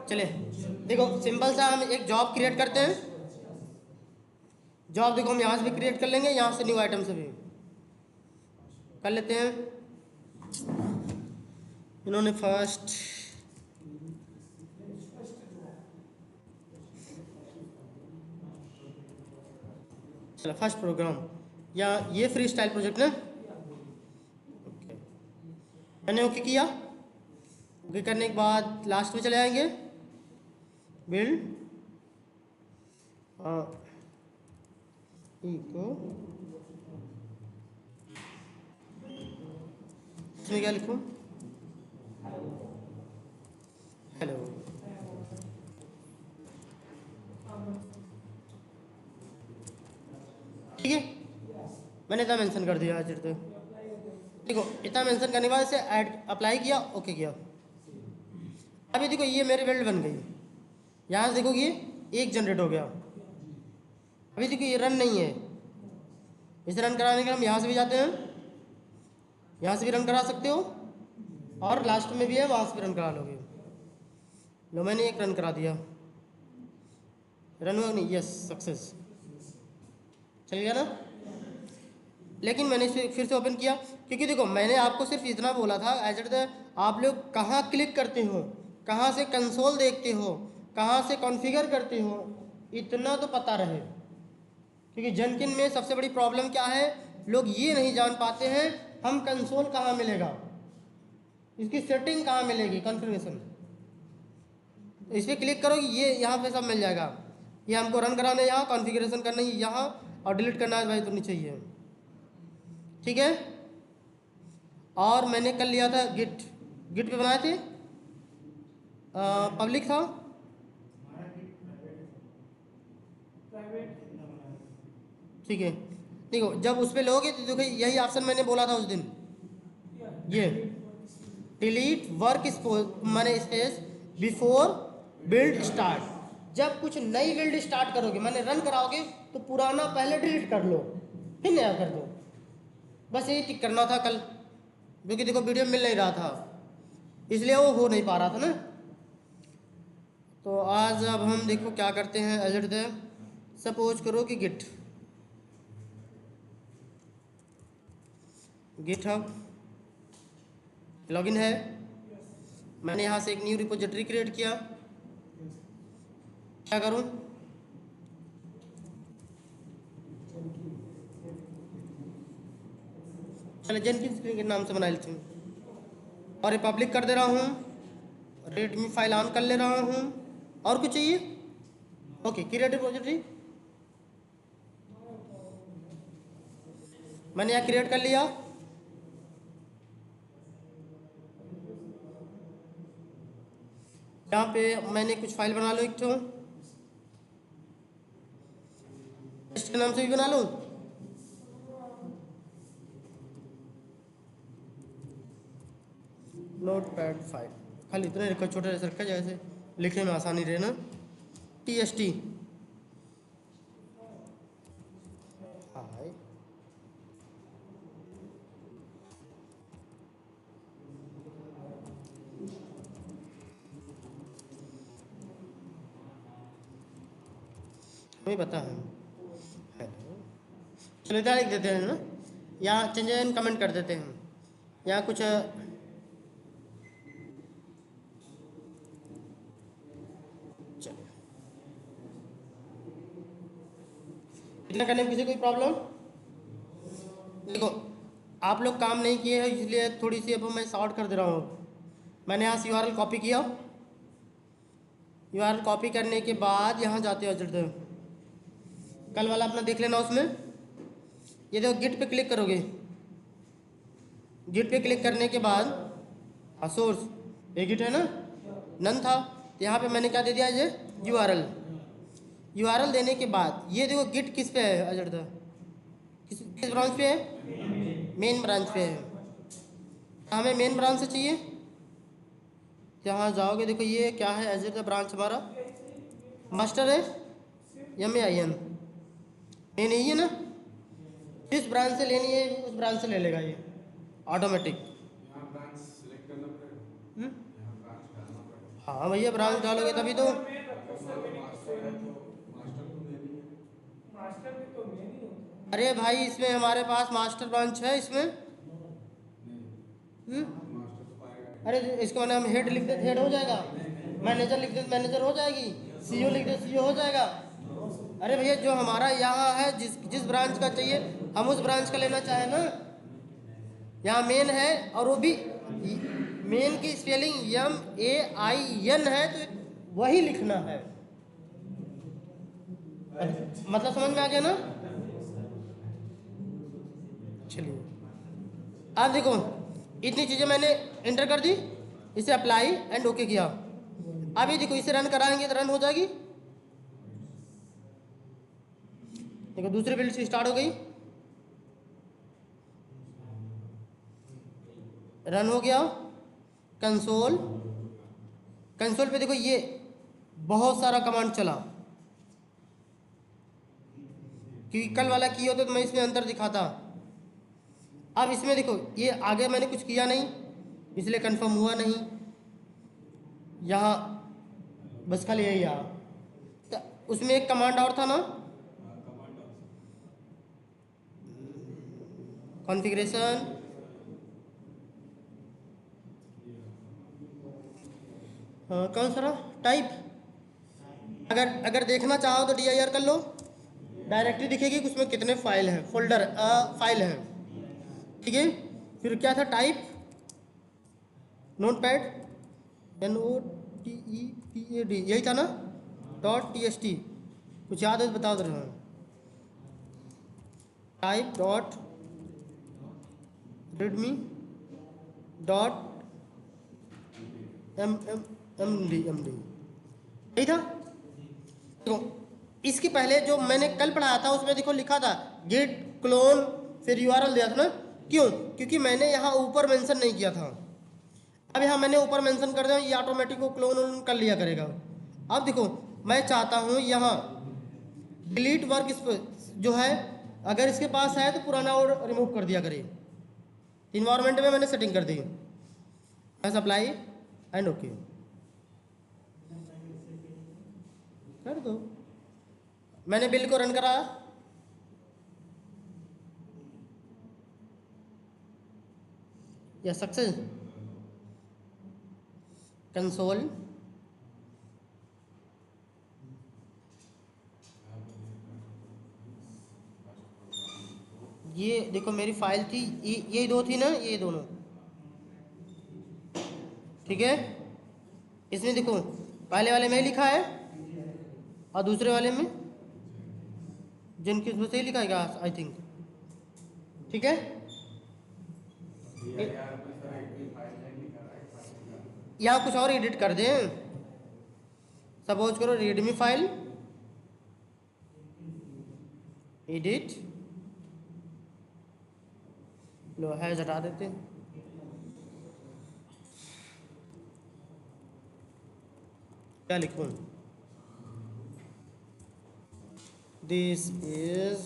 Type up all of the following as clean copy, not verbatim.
चले देखो सिंपल सा हम एक जॉब क्रिएट करते हैं। जॉब देखो हम यहाँ से भी क्रिएट कर लेंगे, यहाँ से न्यू आइटम से भी कर लेते हैं। इन्होंने फर्स्ट चलो फर्स्ट प्रोग्राम या ये फ्री स्टाइल प्रोजेक्ट ना, मैंने ओके किया। ओके करने के बाद लास्ट में चले आएंगे बिल्ड इको, इसमें क्या लिखूं, हेलो। ठीक है, मैंने इतना मेंशन कर दिया। तो देखो इतना मेंशन करने के बाद इसे ऐड अप्लाई किया, ओके किया। अभी देखो ये मेरी बिल्ड बन गई। यहाँ से देखो ये एक जनरेट हो गया। अभी देखो ये रन नहीं है। इसे रन कराने के लिए हम यहाँ से भी जाते हैं, यहाँ से भी रन करा सकते हो, और लास्ट में भी है वहाँ से भी रन करा लोगे। लो मैंने एक रन करा दिया, रन हुआ नहीं, यस सक्सेस चल गया ना। लेकिन मैंने इसे फिर से ओपन किया, क्योंकि देखो मैंने आपको सिर्फ इतना बोला था एज इट आप लोग कहाँ क्लिक करते हो, कहाँ से कंसोल देखते हो, कहाँ से कॉन्फ़िगर करते हो, इतना तो पता रहे। क्योंकि जेनकिन में सबसे बड़ी प्रॉब्लम क्या है, लोग ये नहीं जान पाते हैं हम कंसोल कहाँ मिलेगा, इसकी सेटिंग कहाँ मिलेगी, कॉन्फ़िगरेशन। इस पर क्लिक करो, ये यहाँ पे सब मिल जाएगा। ये हमको रन कराना है यहाँ, कॉन्फ़िगरेशन करना है यहाँ, और डिलीट करना है भाई तो नीचे ही है। ठीक है, और मैंने कर लिया था गिट, गिट पे बनाए थे, पब्लिक था, ठीक है। देखो जब उस पर लोगे तो देखो यही ऑप्शन मैंने बोला था उस दिन, ये डिलीट वर्क मैंने स्पेस बिफोर बिल्ड स्टार्ट। जब कुछ नई बिल्ड स्टार्ट करोगे, मैंने रन कराओगे, तो पुराना पहले डिलीट कर लो फिर नया कर दो। बस यही टिक करना था कल, क्योंकि देखो वीडियो मिल नहीं रहा था, इसलिए वो हो नहीं पा रहा था ना। तो आज अब हम देखो क्या करते हैं। एज सपोज करो कि गिटहब लॉगिन है, मैंने यहाँ से एक न्यू रिपोजिटरी क्रिएट किया। क्या करूँ, चलो जेनकिंस के नाम से बना लेती हूँ, और ये पब्लिक कर दे रहा हूँ, रेडमी फाइल ऑन कर ले रहा हूँ। और कुछ चाहिए, ओके क्रिएट रिपोजिटरी मैंने यहाँ क्रिएट कर लिया। यहाँ पे मैंने कुछ फाइल बना लो, एक तो इसके नाम से भी बना लो, नोटपैड फाइल, खाली इतने रखा, छोटे जैसे रखा जैसे लिखने में आसानी रहे ना। TST हाय, हमें पता है। चलो इधर लिख देते हैं ना, यहाँ चेंज एंड कमेंट कर देते हैं। यहाँ कुछ चलो इतना करने में किसी कोई प्रॉब्लम, देखो आप लोग काम नहीं किए हैं इसलिए थोड़ी सी अब मैं शॉर्ट कर दे रहा हूँ। मैंने यहाँ से URL कॉपी किया, URL कॉपी करने के बाद यहाँ जाते हो कल वाला अपना देख लेना। उसमें ये देखो गिट पे क्लिक करोगे, गिट पे क्लिक करने के बाद सोर्स ये गिट है ना, नन था, तो यहाँ पे मैंने क्या दे दिया, ये URL देने के बाद ये देखो गिट किस पे है, अजरदा किस ब्रांच पे है, मेन ब्रांच पे है। हमें मेन ब्रांच से चाहिए, यहाँ जाओगे देखो ये क्या है, अजरदा ब्रांच हमारा मास्टर है, MAIN मेन यही है ना। जिस ब्रांच से लेनी है उस ब्रांच से ले लेगा ये ऑटोमेटिक। हाँ भैया ब्रांच डालोगे तभी तो। अरे भाई इसमें हमारे पास मास्टर ब्रांच है इसमें। अरे इसको मैंने हम हेड लिख देते हेड हो जाएगा, मैनेजर लिख देते मैनेजर हो जाएगी, सीईओ लिख देते सीईओ हो जाएगा। अरे भैया जो हमारा यहाँ है जिस जिस ब्रांच का चाहिए हम उस ब्रांच का लेना चाहें ना। यहाँ मेन है और वो भी मेन की स्पेलिंग MAIN है तो वही लिखना है। मतलब समझ में आ गया ना। चलिए अब देखो इतनी चीज़ें मैंने एंटर कर दी, इसे अप्लाई एंड ओके किया। अब ये देखो इसे रन कराएंगे तो रन हो जाएगी। देखो दूसरी बिल्ड से स्टार्ट हो गई, रन हो गया। कंसोल कंसोल पे देखो ये बहुत सारा कमांड चला, क्योंकि कल वाला किया होता तो मैं इसमें अंतर दिखाता। अब इसमें देखो ये आगे मैंने कुछ किया नहीं इसलिए कंफर्म हुआ नहीं, यहाँ बस खाली यही यहाँ। तो उसमें एक कमांड और था ना, कॉन्फ़िगरेशन, कौन सा टाइप। अगर देखना चाहो तो DIR कर लो, डायरेक्टरी दिखेगी कि उसमें कितने फाइल हैं, फोल्डर फाइल हैं, ठीक है। फिर क्या था टाइप, नोटपैड NOTEPAD यही था ना, .txt कुछ याद है तो बता दो रहा हूँ। Type dot readme dot MD यही था। तो इसके पहले जो मैंने कल पढ़ाया था उसमें देखो लिखा था गेट क्लोन फिर URL दिया था ना, क्यों, क्योंकि मैंने यहाँ ऊपर मेंशन नहीं किया था। अब यहाँ मैंने ऊपर मेंशन कर दिया, ये ऑटोमेटिक को क्लोन कर लिया करेगा। अब देखो मैं चाहता हूँ यहाँ डिलीट वर्क जो है अगर इसके पास है तो पुराना और रिमूव कर दिया करे। इन्वायरमेंट में मैंने सेटिंग कर दी, बस अप्लाई एंड ओके कर दो। मैंने बिल को रन करा, या सक्सेस। कंसोल ये देखो मेरी फाइल थी ये दो थी ना, ये दोनों ठीक है। इसमें देखो पहले वाले में लिखा है और दूसरे वाले में जिनकी उसमें से ही लिखा है आई थिंक, ठीक है। यहाँ कुछ और एडिट कर दें, सपोज करो readme file edit low has हटा देते हैं। क्या लिखूं, this is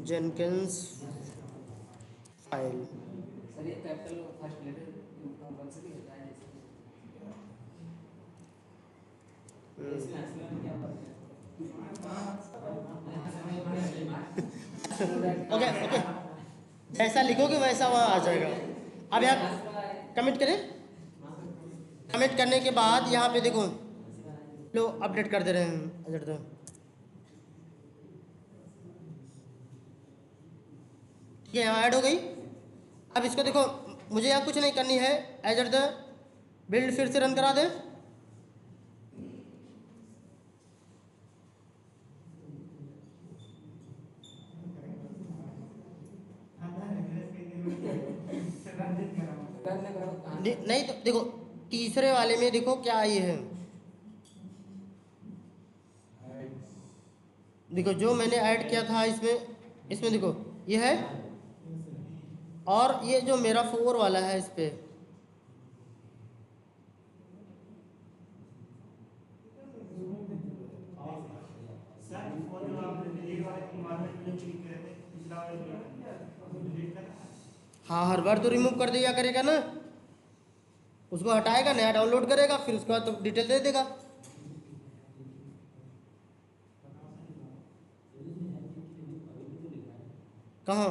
Jenkins file. Okay okay जैसा लिखोगे वैसा वहाँ आ जाएगा। अब यहाँ कमिट करें, कमिट करने के बाद यहाँ पे देखो लो अपडेट कर दे रहे हैं अजर तो, ठीक है। यहाँ ऐड हो गई। अब इसको देखो मुझे यहाँ कुछ नहीं करनी है, एजर द बिल्ड फिर से रन करा दे। नहीं तो देखो तीसरे वाले में देखो क्या ये है, देखो जो मैंने ऐड किया था इसमें देखो ये है, और ये जो मेरा 4 वाला है इस पे हाँ हर बार तो रिमूव कर दिया करेगा ना। उसको हटाएगा, नया डाउनलोड करेगा, फिर उसके बाद तो डिटेल दे देगा। कहाँ?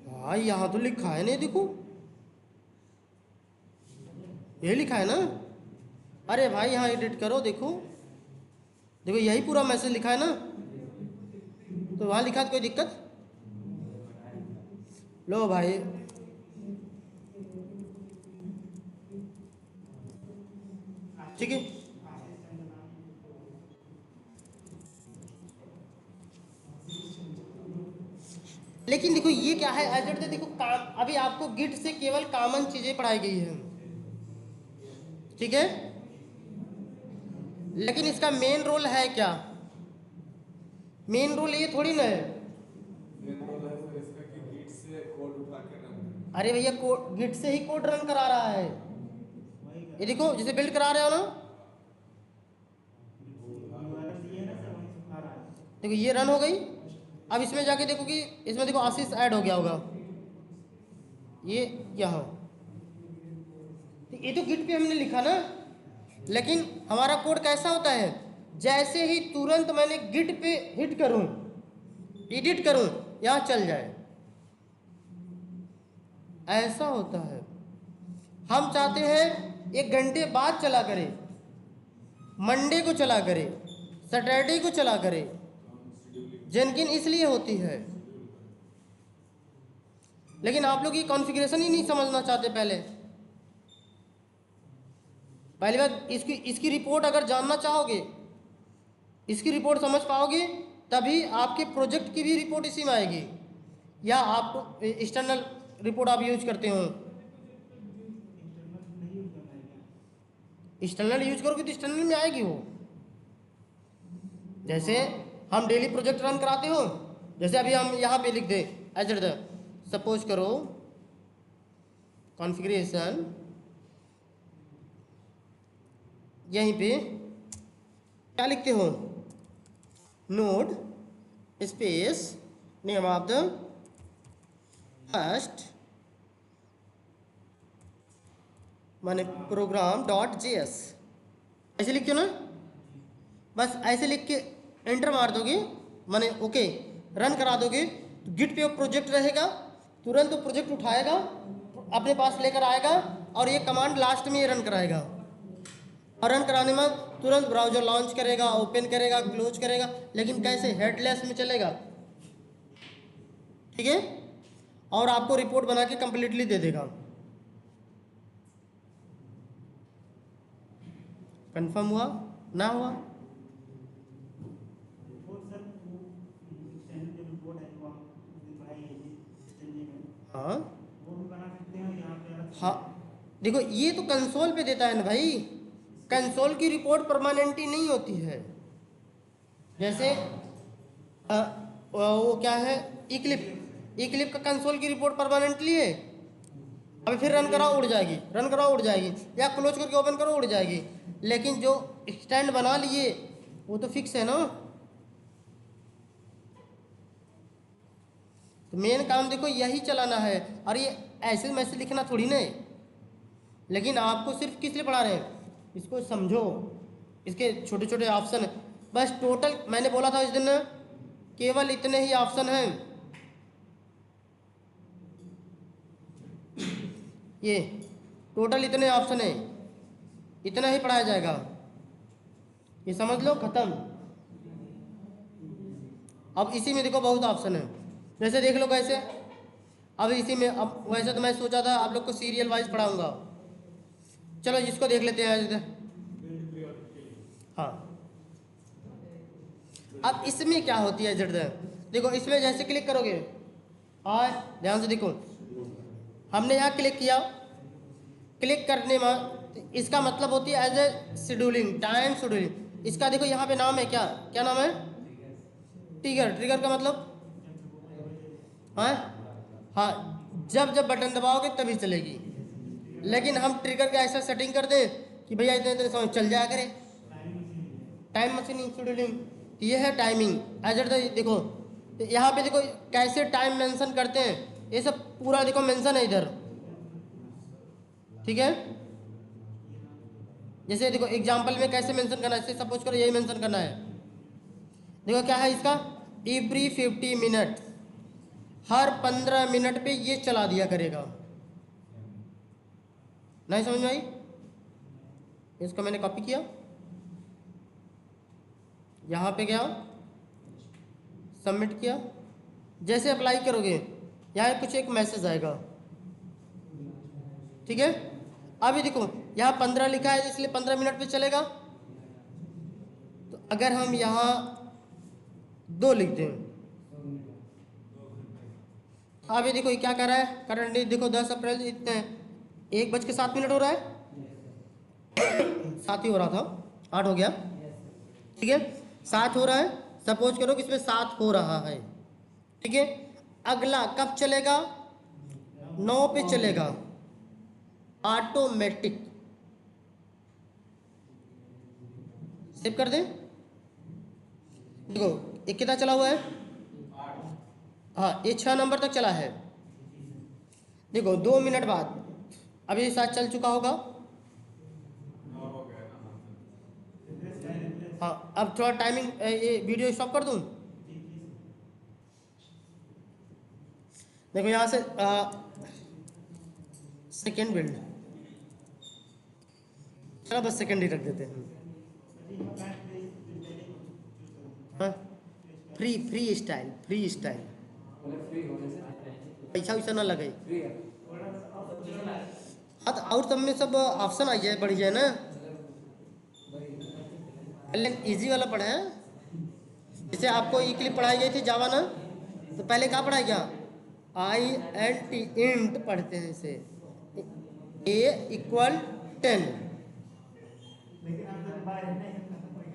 हाँ यहाँ तो लिखा है, नहीं देखो ये लिखा है ना। अरे भाई यहाँ एडिट करो, देखो देखो यही पूरा मैसेज लिखा है ना, तो वहाँ लिखा है, कोई दिक्कत? लो भाई ठीक है। लेकिन देखो ये क्या है, एज देखो काम, अभी आपको गिट से केवल कॉमन चीजें पढ़ाई गई है, ठीक है, लेकिन इसका मेन रोल है क्या? मेन रोल ये थोड़ी ना है। अरे भैया गिट से ही कोड रन करा रहा है, ये देखो जिसे बिल्ड करा रहे हो ना, देखो ये रन हो गई। अब इसमें जाके देखो कि इसमें देखो आशीष ऐड हो गया होगा, ये यहाँ, ये तो गिट पे हमने लिखा ना। लेकिन हमारा कोड कैसा होता है, जैसे ही तुरंत मैंने गिट पे हिट करूं, एडिट करूं, यहाँ चल जाए, ऐसा होता है। हम चाहते हैं 1 घंटे बाद चला करे, मंडे को चला करे, सैटरडे को चला करे। जेनकिन इसलिए होती है, लेकिन आप लोग ये कॉन्फ़िगरेशन ही नहीं समझना चाहते। पहली बात, इसकी रिपोर्ट अगर जानना चाहोगे, इसकी रिपोर्ट समझ पाओगे, तभी आपके प्रोजेक्ट की भी रिपोर्ट इसी में आएगी। या आप एक्सटर्नल रिपोर्ट आप यूज करते हो, एक्सटर्नल यूज करोगे तो एक्सटर्नल में आएगी वो। जैसे हम डेली प्रोजेक्ट रन कराते हो, जैसे अभी हम यहाँ पे लिख दे एज सपोज करो कॉन्फ़िगरेशन, यहीं पे क्या लिखते हो, node space name of the first माने प्रोग्राम डॉट जेएस, ऐसे लिखते हो ना। बस ऐसे लिख के एंटर मार दोगे, माने ओके रन करा दोगे, तो गिट पे वो प्रोजेक्ट रहेगा, तुरंत वो प्रोजेक्ट उठाएगा, अपने पास लेकर आएगा, और ये कमांड लास्ट में ये रन कराएगा। और रन कराने में तुरंत ब्राउजर लॉन्च करेगा, ओपन करेगा, क्लोज करेगा, लेकिन कैसे, हेडलेस में चलेगा, ठीक है। और आपको रिपोर्ट बना के कंप्लीटली दे देगा। कंफर्म हुआ ना हुआ? हाँ हाँ, देखो ये तो कंसोल पे देता है ना भाई, कंसोल की रिपोर्ट परमानेंटली नहीं होती है। जैसे वो क्या है, इक्लिप का कंसोल की रिपोर्ट परमानेंटली है, अभी फिर रन कराओ उड़ जाएगी, रन कराओ उड़ जाएगी, या क्लोज करके ओपन करो उड़ जाएगी। लेकिन जो स्टैंड बना लिए वो तो फिक्स है ना। तो मेन काम देखो यही चलाना है, और ये ऐसे मैसेज लिखना थोड़ी ना है। लेकिन आपको सिर्फ किस लिए पढ़ा रहे हैं, इसको समझो, इसके छोटे छोटे ऑप्शन है। बस टोटल मैंने बोला था इस दिन केवल इतने ही ऑप्शन हैं, ये टोटल इतने ऑप्शन है, इतना ही पढ़ाया जाएगा, ये समझ लो, खत्म। अब इसी में देखो बहुत ऑप्शन है, जैसे देख लो कैसे। अब इसी में, अब वैसे तो मैं सोचा था आप लोग को सीरियल वाइज पढ़ाऊंगा, चलो इसको देख लेते हैं। हाँ, अब इसमें क्या होती है जड़, देखो इसमें जैसे क्लिक करोगे, और ध्यान से देखो, हमने यहाँ क्लिक किया, क्लिक करने में इसका मतलब होती है as a scheduling, time scheduling. इसका देखो यहाँ पे नाम है, क्या क्या नाम है, ट्रिगर। ट्रिगर का मतलब हाँ हाँ, जब जब बटन दबाओगे तभी चलेगी। लेकिन हम ट्रिगर का ऐसा सेटिंग कर दें कि भैया इतने इतने समय चल जाया करे, टाइम मशीनिंग शेड्यूलिंग, ये है टाइमिंग एज देखो यहाँ पे देखो कैसे टाइम मेंशन करते हैं, ये सब पूरा देखो मेंशन है इधर, ठीक है। जैसे देखो एग्जाम्पल में कैसे मेंशन करना है, जैसे सपोज करो यही मेंशन करना है। देखो क्या है इसका, एवरी 50 मिनट, हर 15 मिनट पे ये चला दिया करेगा। नहीं समझ में आई? इसको मैंने कॉपी किया, यहाँ पे गया, सबमिट किया। जैसे अप्लाई करोगे यहाँ कुछ एक मैसेज आएगा, ठीक है। अभी देखो यहाँ 15 लिखा है इसलिए 15 मिनट पे चलेगा। तो अगर हम यहाँ 2 लिखते हैं, अभी देखो ये क्या कर रहा है, करंटली देखो 10 अप्रैल इतने 1:07 हो रहा है, 7 ही हो रहा था, 8 हो गया, ठीक है, 7 हो रहा है। सपोज करो कि इसमें 7 हो रहा है, ठीक है। अगला कब चलेगा, 9 पे चलेगा, ऑटोमेटिक। सेव कर दें। देखो ये कितना चला हुआ है, हाँ ये 6 नंबर तक चला है। देखो 2 मिनट बाद अभी शायद चल चुका होगा, हाँ अब थोड़ा टाइमिंग, ये वीडियो स्टॉप कर दूं। देखो यहाँ से सेकेंड बिल्ड, चलो बस सेकेंड ही रख देते हैं। हाँ फ्री स्टाइल, पैसा वैसा ना लगे। हाँ तो और सब में सब ऑप्शन आ जाए, बढ़ जाए ना। पहले इजी वाला पढ़े हैं, जैसे आपको ई क्लिप पढ़ाई गई थी जावा ना, तो पहले क्या पढ़ाया गया, INT इंट पढ़ते हैं इसे, A = 10।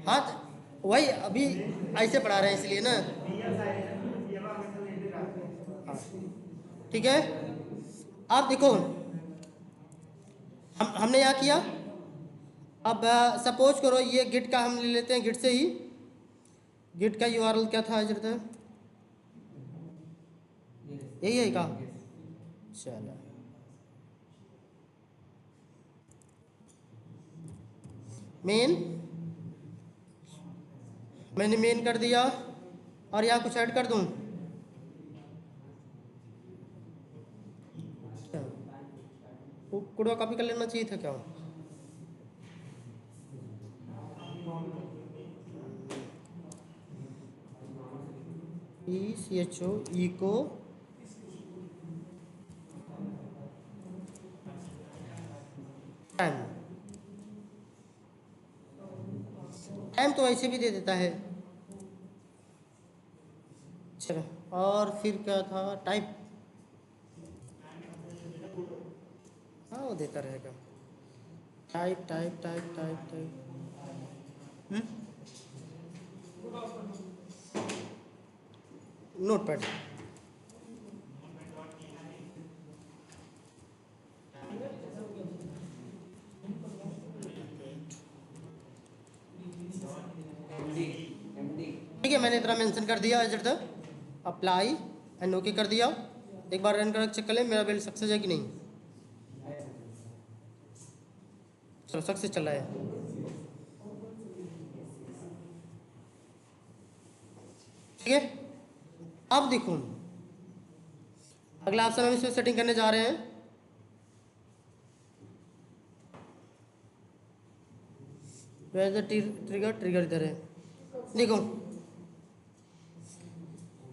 हाँ तो वही अभी ऐसे पढ़ा रहे हैं इसलिए ना, ठीक है। अब देखो हमने यहाँ किया। अब सपोज करो ये गिट का हम ले लेते हैं, गिट से ही, गिट का URL क्या था इधर था, यही है का, चलो मेन, मैंने मेन कर दिया। और यहाँ कुछ ऐड कर दूँ, कोड कॉपी कर लेना चाहिए था क्या, ECHO इको टाइम तो ऐसे भी दे देता है। चलो और फिर क्या था, टाइप, हाँ वो देता रहेगा, type type type type type. Notepad, ठीक है। मैंने इतना मेंशन कर दिया, एज तक अप्लाई एंड ओके कर दिया। एक बार रन कर चेक कर लें मेरा बिल सक्सेस है कि नहीं। चलो सक्सेस चल रहा है, ठीक है। अब देखो अगला ऑप्शन हम इसमें सेटिंग करने जा रहे हैं। ट्रिगर इधर है, देखो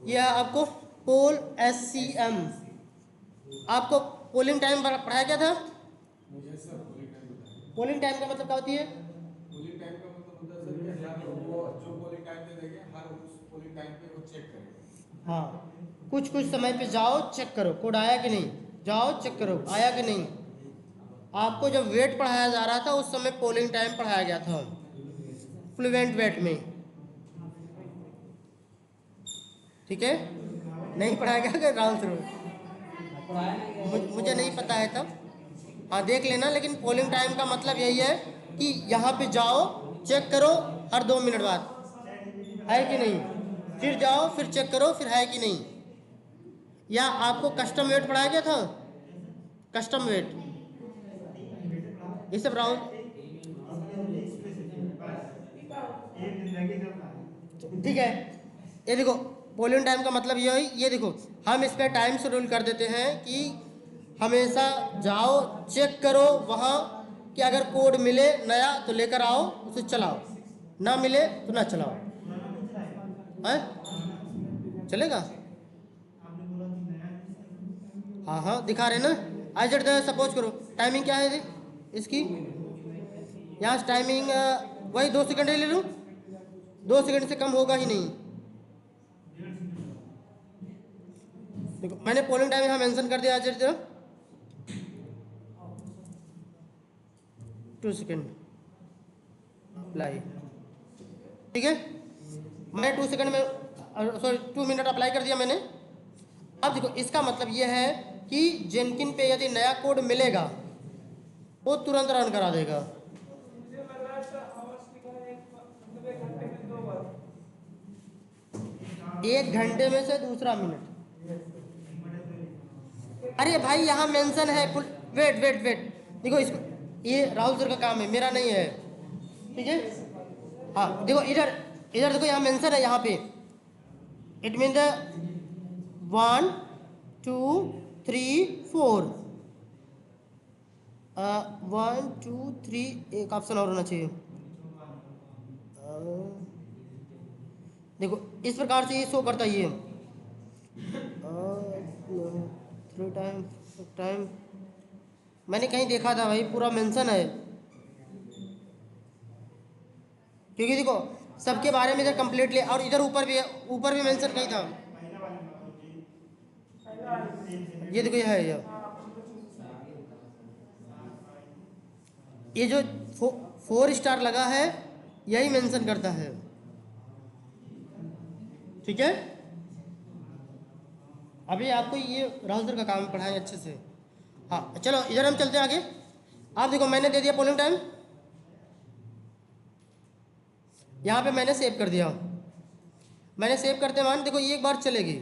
यह आपको पोल SCM, आपको पोलिंग टाइम पढ़ाया क्या था? पोलिंग टाइम का मतलब क्या होती है? पोलिंग टाइम का मतलब होता है सर कि वो जो पोलिंग टाइम पे देंगे हर उस पोलिंग टाइम पे वो चेक करेगा। हाँ कुछ समय पे जाओ चेक करो कोड आया कि नहीं, जाओ चेक करो आया कि नहीं। आपको जब वेट पढ़ाया जा रहा था उस समय पोलिंग टाइम पढ़ाया गया था फ्लुएंट वेट में, ठीक है। नहीं पढ़ाया गया राउंड थ्रू, मुझे नहीं पता है तब, हाँ देख लेना। लेकिन पोलिंग टाइम का मतलब यही है कि यहाँ पे जाओ चेक करो हर 2 मिनट बाद है कि नहीं, फिर जाओ फिर चेक करो फिर है कि नहीं। या आपको कस्टम वेट पढ़ाया गया था, कस्टम वेट ये सब राउंड ठीक है। ये देखो पोलिंग टाइम का मतलब ये देखो हम इस पर टाइम शेड्यूल कर देते हैं कि हमेशा जाओ चेक करो वहाँ कि अगर कोड मिले नया तो लेकर आओ, उसे चलाओ, ना मिले तो ना चलाओ। है चलेगा? हाँ हाँ दिखा रहे ना। आज सपोज करो टाइमिंग क्या है इसकी, यहाँ से टाइमिंग वही 2 सेकंड ले लूँ, 2 सेकंड से कम होगा ही नहीं। देखो मैंने पोलिंग टाइम यहाँ मेंशन कर दिया, आज 2 सेकंड अप्लाई, ठीक है। मैं 2 सेकंड में सॉरी 2 मिनट अप्लाई कर दिया मैंने। अब देखो इसका मतलब ये है कि जेनकिन पे यदि नया कोड मिलेगा वो तुरंत रन करा देगा। एक घंटे में से दूसरा मिनट। अरे भाई यहाँ मेंशन है, वेट वेट वेट, देखो इसको, ये राहुल सर का काम है, मेरा नहीं है, ठीक है। हाँ देखो इधर इधर देखो यहाँ मेंशन है, यहाँ पे इट मीन द 1 2 3 4 1 2 3 एक ऑप्शन और होना चाहिए। देखो इस प्रकार से ये शो करता है। ये 3 टाइम मैंने कहीं देखा था भाई, पूरा मेंशन है, क्योंकि देखो सबके बारे में इधर कंप्लीटली, और इधर ऊपर भी मेंशन कहीं था। ये देखो ये है, ये जो 4 स्टार लगा है यही मेंशन करता है, ठीक है। अभी आपको ये राहुल सर का काम है, पढ़ाएं अच्छे से। हाँ चलो इधर हम चलते हैं आगे। आप देखो मैंने दे दिया पोलिंग टाइम, यहाँ पे मैंने सेव कर दिया। मैंने सेव करते मान देखो ये एक बार चलेगी,